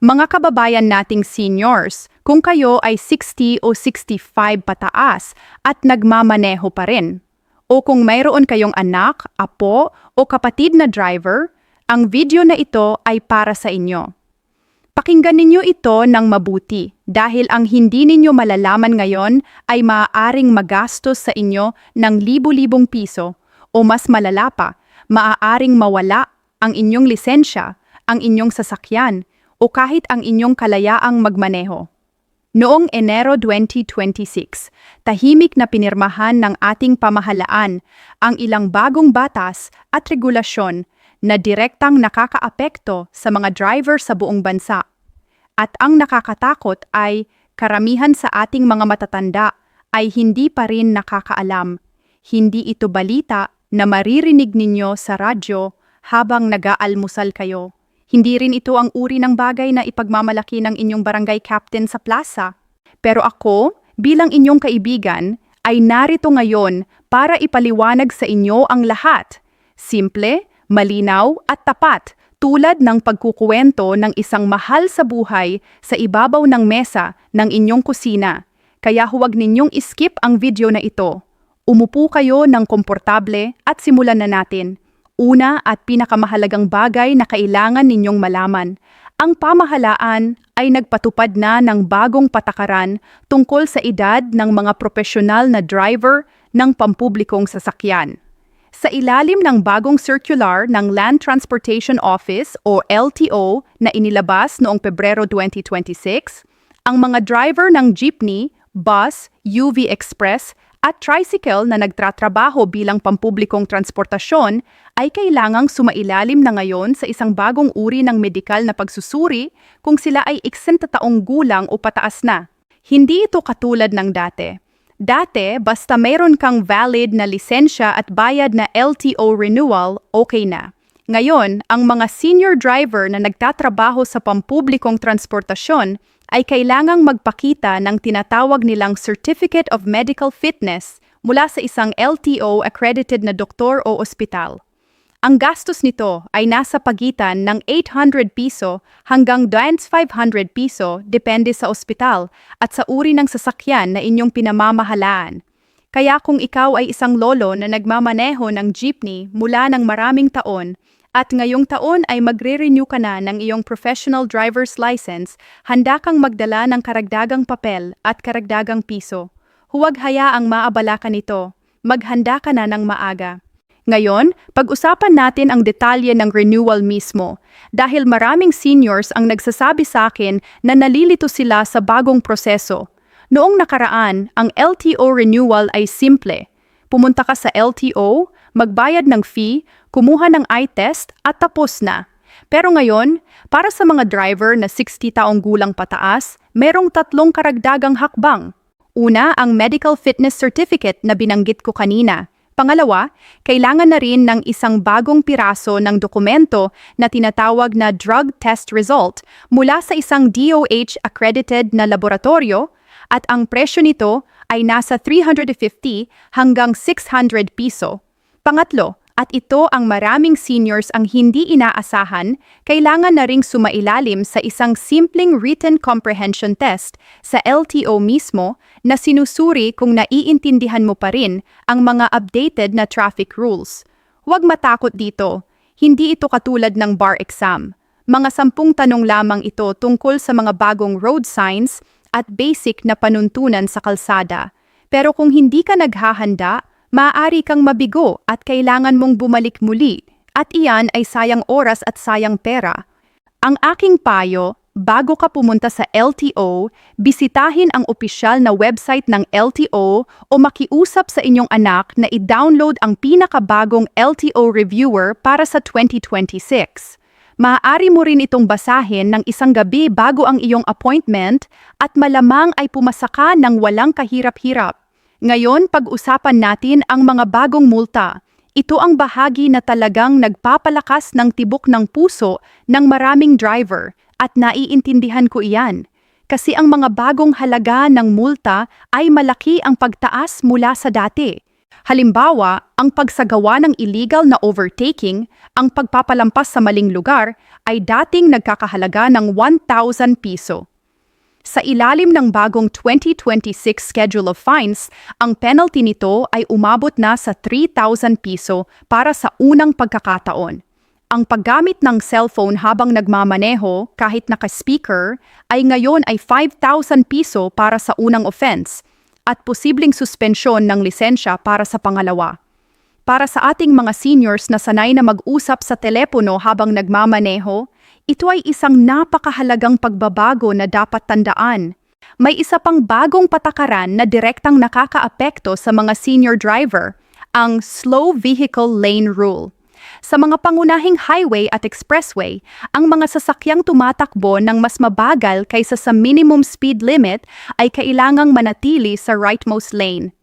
Mga kababayan nating seniors, kung kayo ay 60 o 65 pataas at nagmamaneho pa rin, o kung mayroon kayong anak, apo o kapatid na driver, ang video na ito ay para sa inyo. Pakinggan ninyo ito ng mabuti dahil ang hindi ninyo malalaman ngayon ay maaaring magastos sa inyo ng libu-libong piso o mas malala pa, maaaring mawala ang inyong lisensya, ang inyong sasakyan, o kahit ang inyong kalayaang magmaneho. Noong Enero 2026, tahimik na pinirmahan ng ating pamahalaan ang ilang bagong batas at regulasyon na direktang nakakaapekto sa mga driver sa buong bansa. At ang nakakatakot ay karamihan sa ating mga matatanda ay hindi pa rin nakakaalam. Hindi ito balita na maririnig ninyo sa radyo habang nag-aalmusal kayo. Hindi rin ito ang uri ng bagay na ipagmamalaki ng inyong barangay captain sa plaza. Pero ako, bilang inyong kaibigan, ay narito ngayon para ipaliwanag sa inyo ang lahat. Simple, malinaw at tapat, tulad ng pagkukuwento ng isang mahal sa buhay sa ibabaw ng mesa ng inyong kusina. Kaya huwag ninyong iskip ang video na ito. Umupo kayo ng komportable at simulan na natin. Una at pinakamahalagang bagay na kailangan ninyong malaman, ang pamahalaan ay nagpatupad na ng bagong patakaran tungkol sa edad ng mga profesional na driver ng pampublikong sasakyan. Sa ilalim ng bagong circular ng Land Transportation Office o LTO na inilabas noong Pebrero 2026, ang mga driver ng jeepney, bus, UV Express at tricycle na nagtatrabaho bilang pampublikong transportasyon ay kailangang sumailalim na ngayon sa isang bagong uri ng medikal na pagsusuri kung sila ay 60 taong gulang o pataas na. Hindi ito katulad ng dati. Dati, basta mayroon kang valid na lisensya at bayad na LTO renewal, okay na. Ngayon, ang mga senior driver na nagtatrabaho sa pampublikong transportasyon ay kailangang magpakita ng tinatawag nilang Certificate of Medical Fitness mula sa isang LTO-accredited na doktor o ospital. Ang gastos nito ay nasa pagitan ng 800 piso hanggang 500 piso depende sa ospital at sa uri ng sasakyan na inyong pinamamahalaan. Kaya kung ikaw ay isang lolo na nagmamaneho ng jeepney mula ng maraming taon, at ngayong taon ay magre-renew ka na ng iyong professional driver's license, handa kang magdala ng karagdagang papel at karagdagang piso. Huwag hayaang maabala ka nito. Maghanda ka na ng maaga. Ngayon, pag-usapan natin ang detalye ng renewal mismo. Dahil maraming seniors ang nagsasabi sa akin na nalilito sila sa bagong proseso. Noong nakaraan, ang LTO renewal ay simple. Pumunta ka sa LTO, magbayad ng fee, kumuha ng eye test at tapos na. Pero ngayon, para sa mga driver na 60 taong gulang pataas, merong 3 karagdagang hakbang. Una, ang Medical Fitness Certificate na binanggit ko kanina. Pangalawa, kailangan na rin ng isang bagong piraso ng dokumento na tinatawag na drug test result mula sa isang DOH-accredited na laboratorio at ang presyo nito ay nasa 350 hanggang 600 piso. Pangatlo, at ito ang maraming seniors ang hindi inaasahan, kailangan na ring sumailalim sa isang simpleng written comprehension test sa LTO mismo na sinusuri kung naiintindihan mo pa rin ang mga updated na traffic rules. Huwag matakot dito, hindi ito katulad ng bar exam. Mga 10 tanong lamang ito tungkol sa mga bagong road signs at basic na panuntunan sa kalsada. Pero kung hindi ka naghahanda, maaari kang mabigo at kailangan mong bumalik muli at iyan ay sayang oras at sayang pera. Ang aking payo, bago ka pumunta sa LTO, bisitahin ang opisyal na website ng LTO o makiusap sa inyong anak na i-download ang pinakabagong LTO reviewer para sa 2026. Maaari mo rin itong basahin ng isang gabi bago ang iyong appointment at malamang ay pumasa ka ng walang kahirap-hirap. Ngayon, pag-usapan natin ang mga bagong multa. Ito ang bahagi na talagang nagpapalakas ng tibok ng puso ng maraming driver at naiintindihan ko iyan. Kasi ang mga bagong halaga ng multa ay malaki ang pagtaas mula sa dati. Halimbawa, ang pagsagawa ng illegal na overtaking, ang pagpapalampas sa maling lugar, ay dating nagkakahalaga ng 1,000 piso. Sa ilalim ng bagong 2026 Schedule of Fines, ang penalty nito ay umabot na sa 3,000 piso para sa unang pagkakataon. Ang paggamit ng cellphone habang nagmamaneho kahit naka-speaker ay ngayon ay 5,000 piso para sa unang offense at posibleng suspensyon ng lisensya para sa pangalawa. Para sa ating mga seniors na sanay na mag-usap sa telepono habang nagmamaneho, ito ay isang napakahalagang pagbabago na dapat tandaan. May isa pang bagong patakaran na direktang nakakaapekto sa mga senior driver, ang Slow Vehicle Lane Rule. Sa mga pangunahing highway at expressway, ang mga sasakyang tumatakbo ng mas mabagal kaysa sa minimum speed limit ay kailangang manatili sa rightmost lane.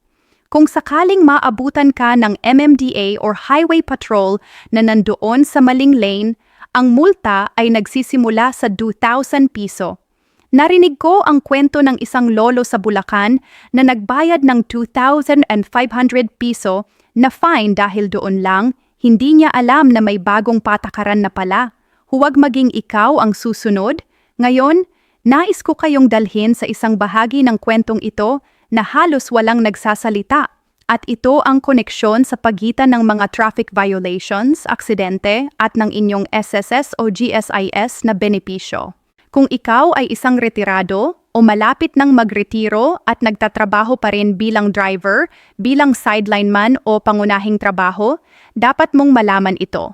Kung sakaling maabutan ka ng MMDA or Highway Patrol na nandoon sa maling lane, ang multa ay nagsisimula sa 2,000 piso. Narinig ko ang kwento ng isang lolo sa Bulacan na nagbayad ng 2,500 piso na fine dahil doon lang, hindi niya alam na may bagong patakaran na pala. Huwag maging ikaw ang susunod. Ngayon, nais ko kayong dalhin sa isang bahagi ng kwentong ito na halos walang nagsasalita. At ito ang koneksyon sa pagitan ng mga traffic violations, aksidente, at ng inyong SSS o GSIS na benepisyo. Kung ikaw ay isang retirado o malapit ng magretiro at nagtatrabaho pa rin bilang driver, bilang sideline man o pangunahing trabaho, dapat mong malaman ito.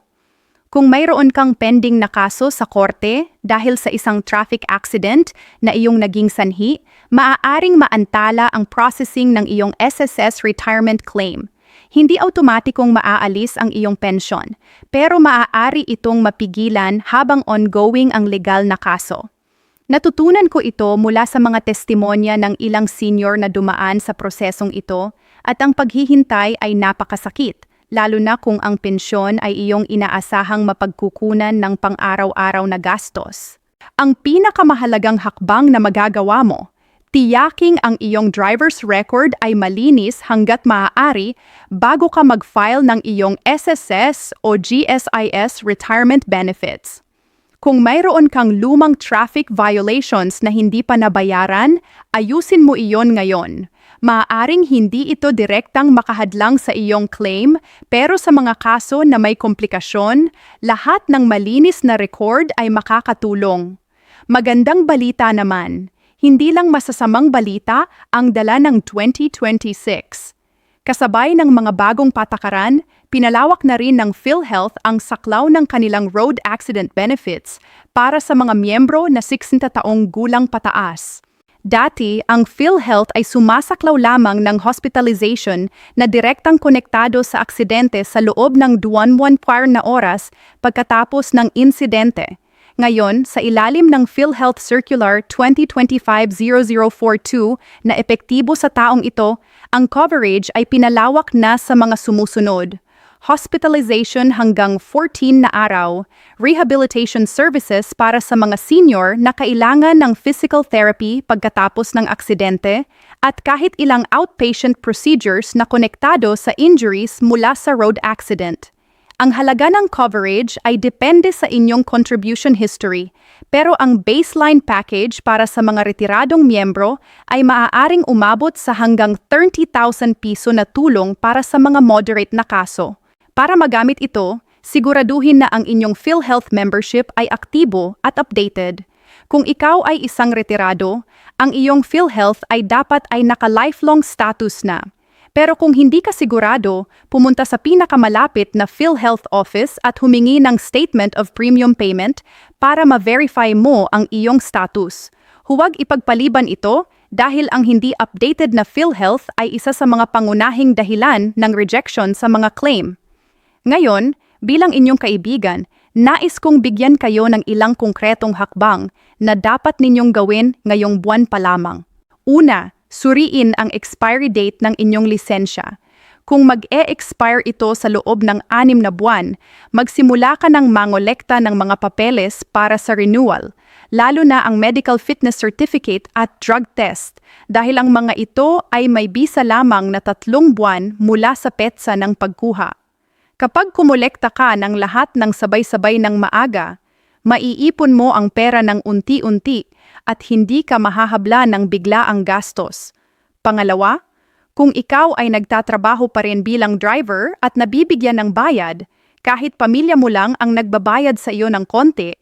Kung mayroon kang pending na kaso sa korte dahil sa isang traffic accident na iyong naging sanhi, maaaring maantala ang processing ng iyong SSS retirement claim. Hindi automatikong maaalis ang iyong pensyon, pero maaari itong mapigilan habang ongoing ang legal na kaso. Natutunan ko ito mula sa mga testimonya ng ilang senior na dumaan sa prosesong ito at ang paghihintay ay napakasakit, lalo na kung ang pensyon ay iyong inaasahang mapagkukunan ng pang-araw-araw na gastos. Ang pinakamahalagang hakbang na magagawa mo, tiyaking ang iyong driver's record ay malinis hanggat maaari bago ka mag-file ng iyong SSS o GSIS retirement benefits. Kung mayroon kang lumang traffic violations na hindi pa nabayaran, ayusin mo iyon ngayon. Maaaring hindi ito direktang makahadlang sa iyong claim, pero sa mga kaso na may komplikasyon, lahat ng malinis na record ay makakatulong. Magandang balita naman, hindi lang masasamang balita ang dala ng 2026. Kasabay ng mga bagong patakaran, pinalawak na rin ng PhilHealth ang saklaw ng kanilang road accident benefits para sa mga miyembro na 60 taong gulang pataas. Dati, ang PhilHealth ay sumasaklaw lamang ng hospitalization na direktang konektado sa aksidente sa loob ng 24 na oras pagkatapos ng insidente. Ngayon, sa ilalim ng PhilHealth Circular 2025-0042 na epektibo sa taong ito, ang coverage ay pinalawak na sa mga sumusunod: hospitalization hanggang 14 na araw, rehabilitation services para sa mga senior na kailangan ng physical therapy pagkatapos ng aksidente, at kahit ilang outpatient procedures na konektado sa injuries mula sa road accident. Ang halaga ng coverage ay depende sa inyong contribution history, pero ang baseline package para sa mga retiradong miyembro ay maaaring umabot sa hanggang 30,000 piso na tulong para sa mga moderate na kaso. Para magamit ito, siguraduhin na ang inyong PhilHealth membership ay aktibo at updated. Kung ikaw ay isang retirado, ang iyong PhilHealth ay dapat ay naka-lifelong status na. Pero kung hindi ka sigurado, pumunta sa pinakamalapit na PhilHealth office at humingi ng statement of premium payment para ma-verify mo ang iyong status. Huwag ipagpaliban ito dahil ang hindi updated na PhilHealth ay isa sa mga pangunahing dahilan ng rejection sa mga claim. Ngayon, bilang inyong kaibigan, nais kong bigyan kayo ng ilang konkretong hakbang na dapat ninyong gawin ngayong buwan pa lamang. Una, suriin ang expiry date ng inyong lisensya. Kung mag-e-expire ito sa loob ng 6 na buwan, magsimula ka ng mangolekta ng mga papeles para sa renewal. lalo na ang medical fitness certificate at drug test, dahil ang mga ito ay may bisa lamang na 3 buwan mula sa petsa ng pagkuha. Kapag kumolekta ka ng lahat ng sabay-sabay ng maaga, maiipon mo ang pera ng unti-unti at hindi ka mahahabla ng biglaang gastos. Pangalawa, kung ikaw ay nagtatrabaho pa rin bilang driver at nabibigyan ng bayad, kahit pamilya mo lang ang nagbabayad sa iyo ng konti,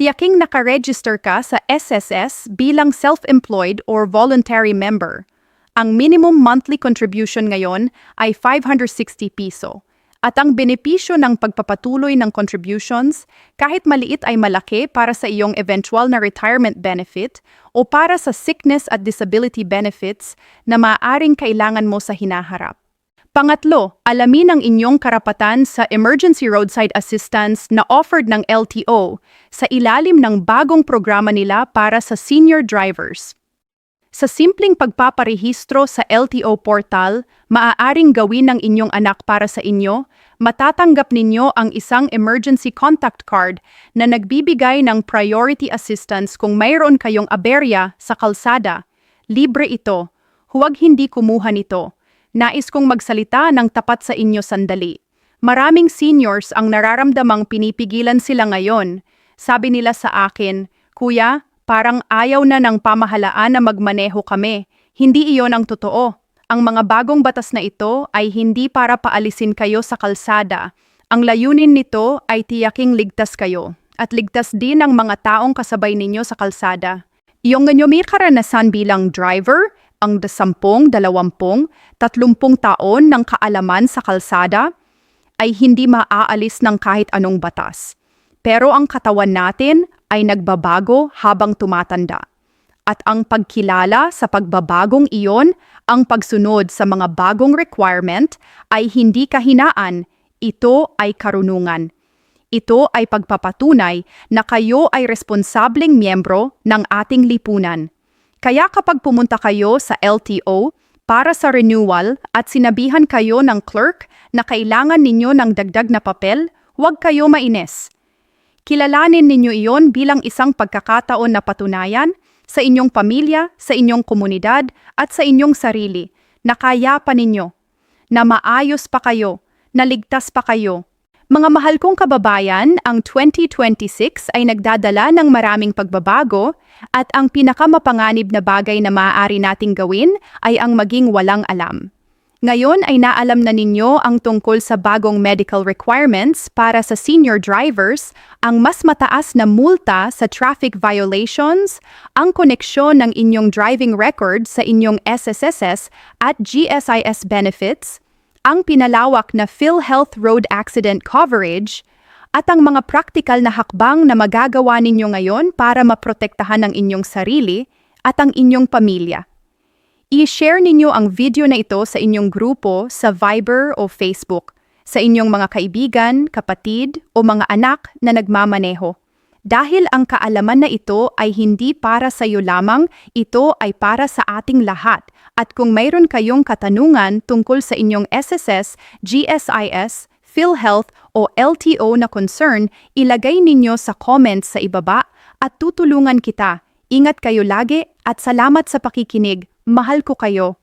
tiyaking nakaregister ka sa SSS bilang self-employed or voluntary member. Ang minimum monthly contribution ngayon ay 560 piso. At ang benepisyo ng pagpapatuloy ng contributions, kahit maliit ay malaki para sa iyong eventual na retirement benefit o para sa sickness at disability benefits na maaaring kailangan mo sa hinaharap. Pangatlo, alamin ang inyong karapatan sa emergency roadside assistance na offered ng LTO sa ilalim ng bagong programa nila para sa senior drivers. Sa simpleng pagpaparehistro sa LTO portal, maaaring gawin ng inyong anak para sa inyo, matatanggap ninyo ang isang emergency contact card na nagbibigay ng priority assistance kung mayroon kayong aberya sa kalsada. Libre ito. Huwag hindi kumuha nito. Nais kong magsalita ng tapat sa inyo sandali. Maraming seniors ang nararamdamang pinipigilan sila ngayon. Sabi nila sa akin, "Kuya, parang ayaw na ng pamahalaan na magmaneho kami." Hindi iyon ang totoo. Ang mga bagong batas na ito ay hindi para paalisin kayo sa kalsada. Ang layunin nito ay tiyaking ligtas kayo at ligtas din ang mga taong kasabay ninyo sa kalsada. Iyong ganyo may karanasan bilang driver, ang 10, 20, 30 taon ng kaalaman sa kalsada ay hindi maaalis ng kahit anong batas. Pero ang katawan natin ay nagbabago habang tumatanda. At ang pagkilala sa pagbabagong iyon, ang pagsunod sa mga bagong requirement ay hindi kahinaan, ito ay karunungan. Ito ay pagpapatunay na kayo ay responsableng miyembro ng ating lipunan. Kaya kapag pumunta kayo sa LTO para sa renewal at sinabihan kayo ng clerk na kailangan ninyo ng dagdag na papel, huwag kayo mainis. Kilalanin ninyo iyon bilang isang pagkakataon na patunayan sa inyong pamilya, sa inyong komunidad at sa inyong sarili na kaya pa ninyo, na maayos pa kayo, na ligtas pa kayo. Mga mahal kong kababayan, ang 2026 ay nagdadala ng maraming pagbabago at ang pinakamapanganib na bagay na maaari nating gawin ay ang maging walang alam. Ngayon ay naalam na ninyo ang tungkol sa bagong medical requirements para sa senior drivers, ang mas mataas na multa sa traffic violations, ang koneksyon ng inyong driving record sa inyong SSSS at GSIS benefits, ang pinalawak na PhilHealth Road Accident Coverage, at ang mga praktikal na hakbang na magagawa ninyo ngayon para maprotektahan ang inyong sarili at ang inyong pamilya. I-share ninyo ang video na ito sa inyong grupo sa Viber o Facebook, sa inyong mga kaibigan, kapatid o mga anak na nagmamaneho. Dahil ang kaalaman na ito ay hindi para sa iyo lamang, ito ay para sa ating lahat. At kung mayroon kayong katanungan tungkol sa inyong SSS, GSIS, PhilHealth o LTO na concern, ilagay ninyo sa comments sa ibaba at tutulungan kita. Ingat kayo lagi at salamat sa pakikinig. Mahal ko kayo.